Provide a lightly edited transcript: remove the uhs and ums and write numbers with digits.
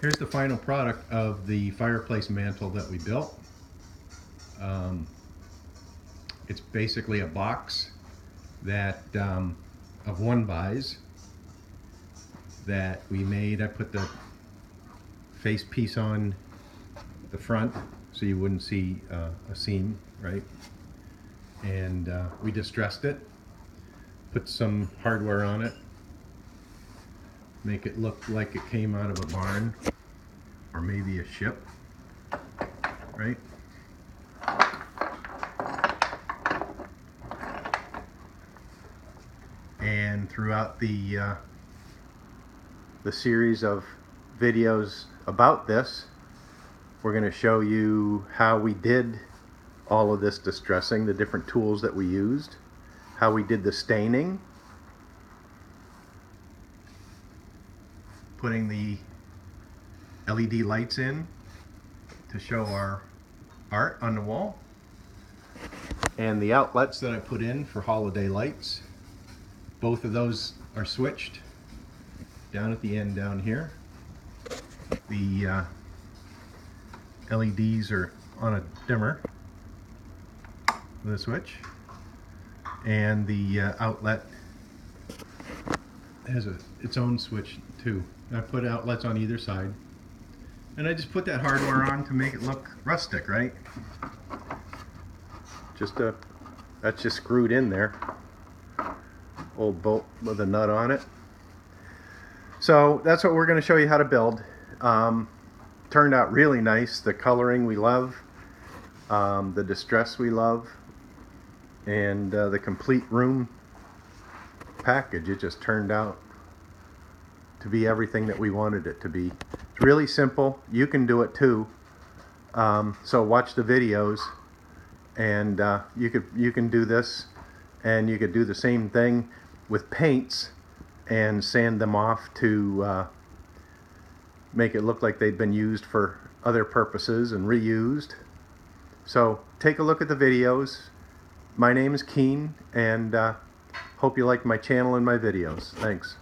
Here's the final product of the fireplace mantle that we built. It's basically a box that of 1-bys that we made. I put the face piece on the front so you wouldn't see a seam, right? And we distressed it, put some hardware on it, make it look like it came out of a barn or maybe a ship, right? And throughout the series of videos about this, we're going to show you how we did all of this distressing, the different tools that we used, how we did the staining, putting the LED lights in to show our art on the wall, and the outlets that I put in for holiday lights. Both of those are switched down at the end down here. The LEDs are on a dimmer with a switch, and the outlet has its own switch too. I put outlets on either side, and I just put that hardware on to make it look rustic, right? That's just screwed in there. Old bolt with a nut on it. So that's what we're going to show you how to build. Turned out really nice. The coloring we love, the distress we love, and the complete room package. It just turned out to be everything that we wanted it to be. It's really simple. You can do it too. So watch the videos, and you can do this, and you could do the same thing with paints and sand them off to make it look like they've been used for other purposes and reused. So take a look at the videos. My name is Keen, and hope you like my channel and my videos. Thanks.